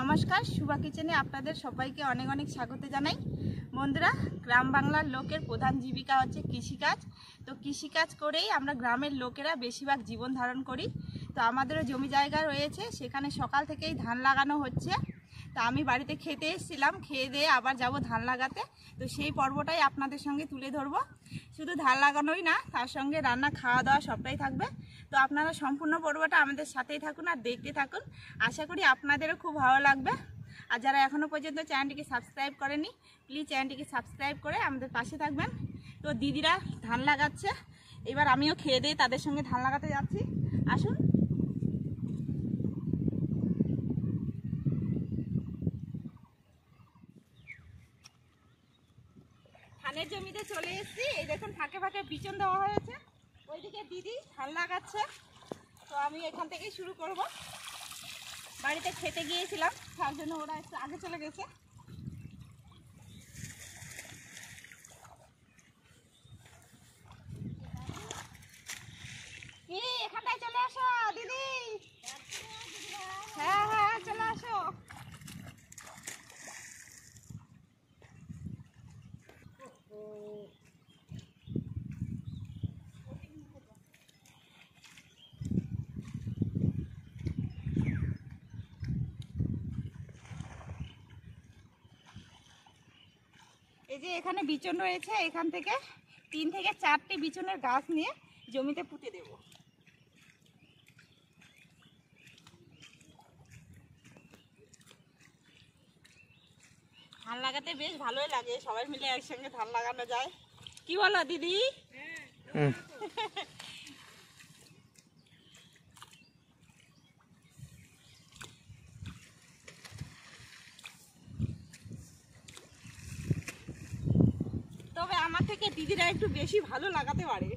নমস্কার, শুভা কিচেনে আপনাদের সবাইকে অনেক অনেক স্বাগত জানাই। বন্ধুরা, গ্রাম বাংলার লোকের প্রধান জীবিকা হচ্ছে কৃষিকাজ। তো কৃষিকাজ করেই আমরা গ্রামের লোকেরা বেশিরভাগ জীবন ধারণ করি। তো আমাদেরও জমি জায়গা রয়েছে, সেখানে সকাল থেকেই ধান লাগানো হচ্ছে। তো আমি বাড়িতে খেতে এসেছিলাম, খেয়ে দিয়ে আবার যাব ধান লাগাতে। তো সেই পর্বটাই আপনাদের সঙ্গে তুলে ধরবো। শুধু ধান লাগানোই না, তার সঙ্গে রান্না, খাওয়া দাওয়া সবটাই থাকবে। তো আপনারা সম্পূর্ণ পর্বটা আমাদের সাথেই থাকুন আর দেখতে থাকুন। আশা করি আপনাদেরও খুব ভালো লাগবে। আর যারা এখনও পর্যন্ত চ্যানেলটিকে সাবস্ক্রাইব করেনি, প্লিজ চ্যানেলটিকে সাবস্ক্রাইব করে আমাদের পাশে থাকবেন। তো দিদিরা ধান লাগাচ্ছে, এবার আমিও খেয়ে দিয়ে তাদের সঙ্গে ধান লাগাতে যাচ্ছি। আসুন। ধানের জমিতে চলে এসেছি। এই দেখুন, ফাঁকে ফাঁকে বিচন দেওয়া হয়েছে। ওইদিকে দিদি ধান লাগাচ্ছে। তো আমি এখান থেকেই শুরু করব। বাড়িতে খেতে গিয়েছিলাম, তার জন্য ওরা একটু আগে চলে গেছে। কি এখানটায় চলে আসো দিদি। হ্যাঁ হ্যাঁ, চলে আসো। এই যে এখানে বিচন রয়েছে, এখান থেকে 3 থেকে 4টি বিচনের গাছ নিয়ে জমিতে পুঁতে দেব। ধান লাগাতে বেশ ভালোই লাগে, সবাই মিলে একসঙ্গে ধান লাগানো যায়। কি বলো দিদি? তবে আমার থেকে দিদিরা একটু বেশি ভালো লাগাতে পারে।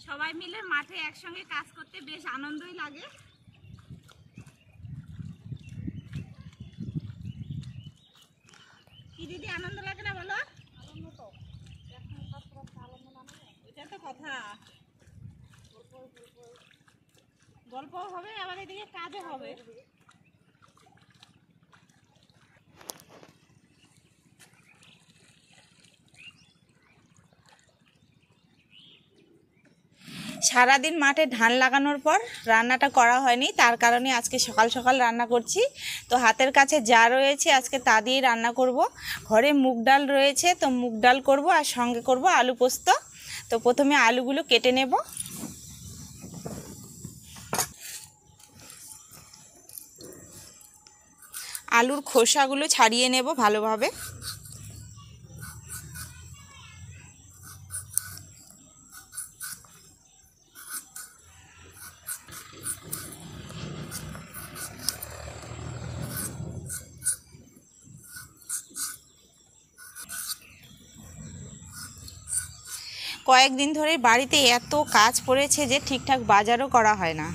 সবাই মিলে মাঠে একসঙ্গে কাজ করতে বেশ আনন্দই লাগে। কি দিদি, আনন্দ লাগে না বলো? আনন্দ তো, এটা তো কথা। গল্প হবে, আবার এদিকে কাজও হবে। সারাদিন মাঠে ধান লাগানোর পর রান্নাটা করা হয়নি, তার কারণে আজকে সকাল সকাল রান্না করছি। তো হাতের কাছে যা রয়েছে আজকে তা দিয়েই রান্না করব। ঘরে মুগ ডাল রয়েছে, তো মুগ ডাল করব আর সঙ্গে করব আলু পোস্ত। তো প্রথমে আলুগুলো কেটে নেব। আলুর খোসাগুলো ছাড়িয়ে নেব ভালোভাবে। কয়েকদিন ধরে বাড়িতে এত কাজ পড়েছে যে ঠিকঠাক বাজারও করা হয় না।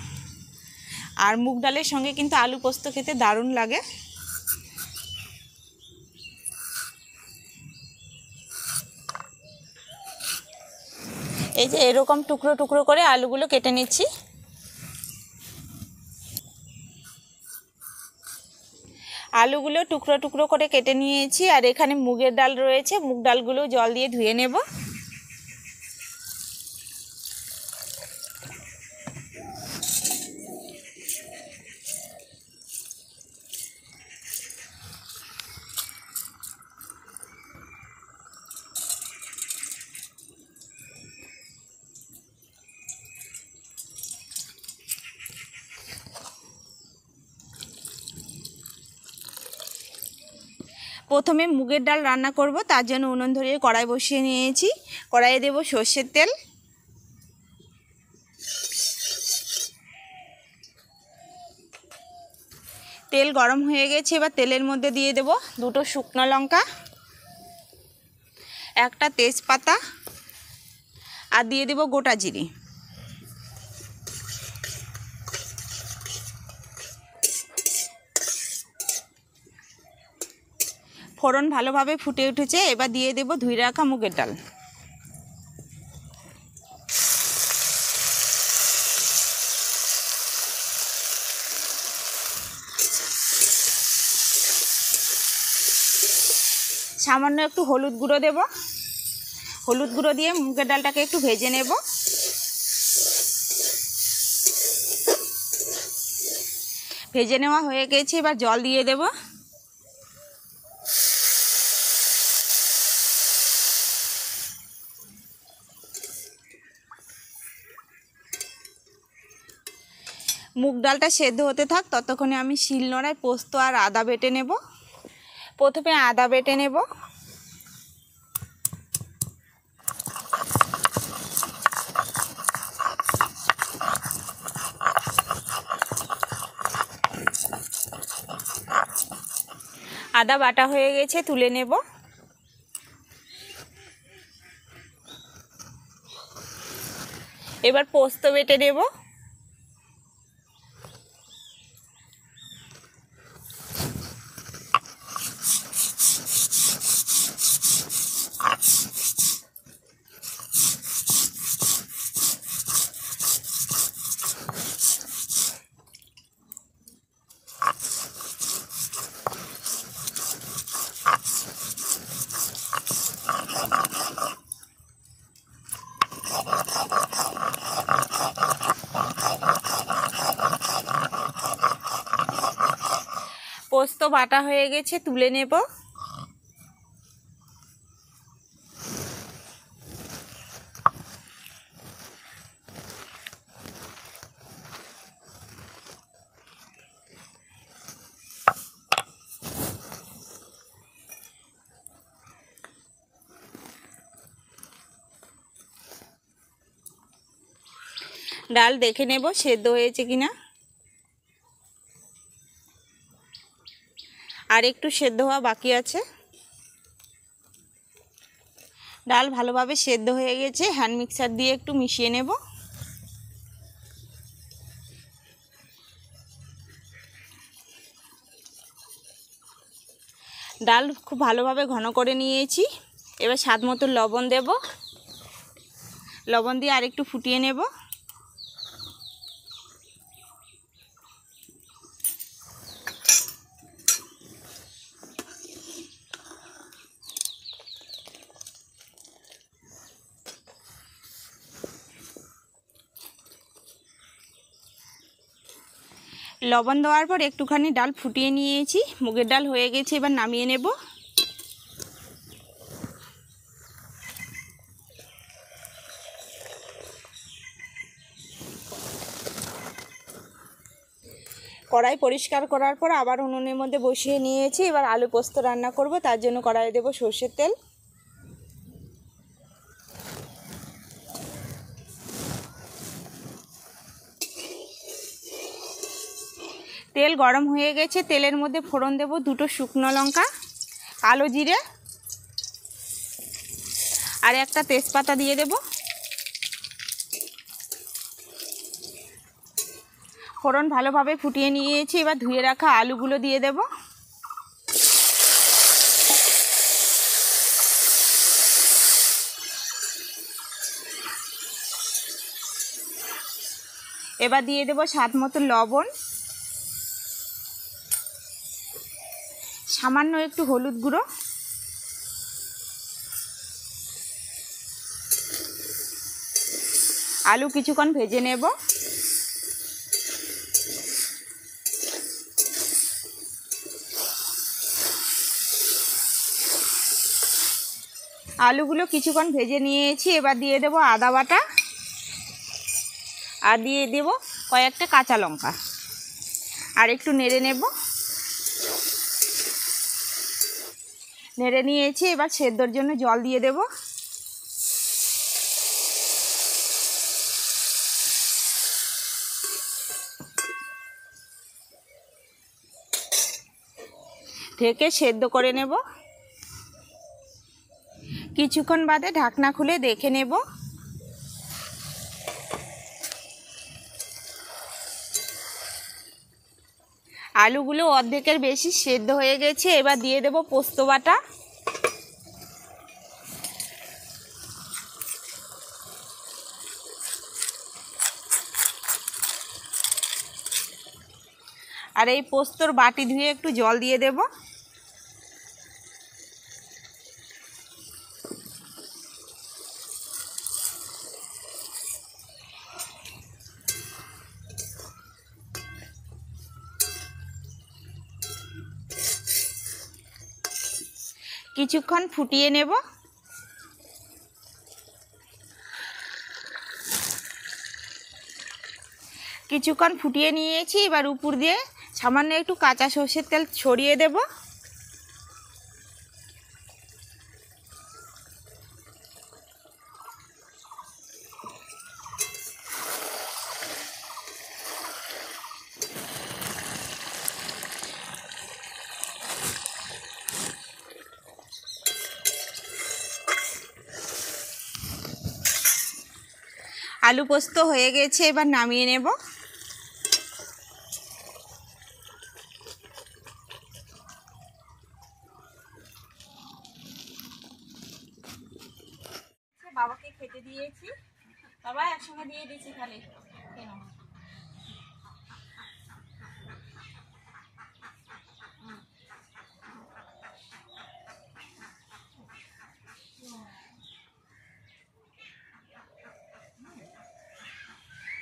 আর মুগ ডালের সঙ্গে কিন্তু আলু পোস্ত খেতে দারুণ লাগে। এই যে এরকম টুকরো টুকরো করে আলুগুলো কেটে নিচ্ছি। আলুগুলো টুকরো টুকরো করে কেটে নিয়েছি। আর এখানে মুগের ডাল রয়েছে, মুগ ডালগুলো জল দিয়ে ধুয়ে নেব। প্রথমে মুগের ডাল রান্না করব, তার জন্য উনুন ধরিয়ে কড়াই বসিয়ে নিয়েছি। কড়াইয়ে দেব সর্ষের তেল। তেল গরম হয়ে গেছে, এবার তেলের মধ্যে দিয়ে দেব দুটো শুকনো লঙ্কা, একটা তেজপাতা আর দিয়ে দেব গোটা জিরে। ফোড়ন ভালোভাবে ফুটে উঠেছে, এবার দিয়ে দেব ধুয়ে রাখা মুগের ডাল। সামান্য একটু হলুদ গুঁড়ো দেব। হলুদ গুঁড়ো দিয়ে মুগের ডালটাকে একটু ভেজে নেব। ভেজে নেওয়া হয়ে গেছে, এবার জল দিয়ে দেব। মুগ ডালটা সেদ্ধ হতে থাক, ততক্ষণে আমি শিলনোড়ায় পোস্ত আর আদা বেটে নেব। প্রথমে আদা বেটে নেব। আদা বাটা হয়ে গেছে, তুলে নেব। এবার পোস্ত বেটে নেব। পোস্ত বাটা হয়ে গেছে, তুলে নেব। ডাল দেখে নেব সেদ্ধ হয়েছে কিনা। আর একটু সেদ্ধ হওয়া বাকি আছে। ডাল ভালোভাবে সেদ্ধ হয়ে গেছে, হ্যান্ড মিক্সার দিয়ে একটু মিশিয়ে নেব। ডাল খুব ভালোভাবে ঘন করে নিয়েছি। এবার স্বাদ মতো লবণ দেব। লবণ দিয়ে আর একটু ফুটিয়ে নেব। লবণ দেওয়ার পর একটুখানি ডাল ফুটিয়ে নিয়েছি। মুগের ডাল হয়ে গেছে, এবার নামিয়ে নেব। কড়াই পরিষ্কার করার পর আবার উনুনের মধ্যে বসিয়ে নিয়েছি। এবার আলু পোস্ত রান্না করব, তার জন্য কড়াইয়ে দেব সর্ষের তেল। তেল গরম হয়ে গেছে, তেলের মধ্যে ফোড়ন দেব দুটো শুকনো লঙ্কা, কালো জিরে আর একটা তেজপাতা দিয়ে দেব। ফোড়ন ভালোভাবে ফুটিয়ে নিয়েছি, এবার ধুয়ে রাখা আলুগুলো দিয়ে দেব। এবার দিয়ে দেব স্বাদ মতো লবণ, সামান্য একটু হলুদ গুঁড়ো, আলু কিছুক্ষণ ভেজে নেব। আলুগুলো কিছুক্ষণ ভেজে নিয়েছি, এবার দিয়ে দেব আদা বাটা আর দিয়ে দেব কয়েকটা কাঁচা লঙ্কা, আর একটু নেড়ে নেব। নেড়ে নিয়েছি, এবার সেদ্ধর জন্য জল দিয়ে দেব। ঢেকে সেদ্ধ করে নেব। কিছুক্ষণ বাদে ঢাকনা খুলে দেখে নেব। আলুগুলো অর্ধেকের বেশি সেদ্ধ হয়ে গেছে। এবার দিয়ে দেব পোস্ত বাটা। আর এই পোস্তর বাটি ধুয়ে একটু জল দিয়ে দেব। কিছুক্ষণ ফুটিয়ে নেব। কিছুক্ষণ ফুটিয়ে নিয়েছি, এবার উপর দিয়ে সামান্য একটু কাঁচা সর্ষের তেল ছড়িয়ে দেব। আলু পোস্ত হয়ে গেছে, এবার নামিয়ে নেব। বাবাকে খেতে দিয়েছি, বাবা একসঙ্গে দিয়ে দিয়েছি খালি।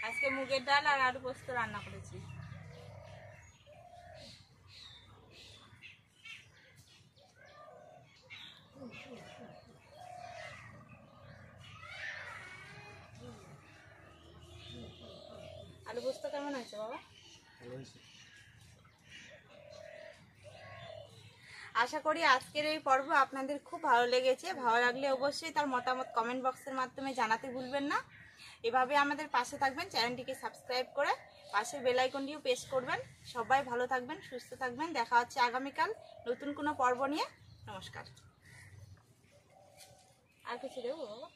আজকে মুগের ডাল আর আলু পোস্ত রান্না করেছি। আলু পোস্ত কেমন হয়েছে বাবা? আশা করি আজকের এই পর্ব আপনাদের খুব ভালো লেগেছে। ভালো লাগলে অবশ্যই তার মতামত কমেন্ট বক্সের মাধ্যমে জানাতে ভুলবেন না। এভাবে আমাদের পাশে থাকবেন, চ্যানেলটিকে সাবস্ক্রাইব করে পাশের বেল আইকনটিও প্রেস করবেন। সবাই ভালো থাকবেন, সুস্থ থাকবেন। দেখা হচ্ছে আগামীকাল নতুন কোনো পর্ব নিয়ে। নমস্কার। আর কিছু দেবো বাবা?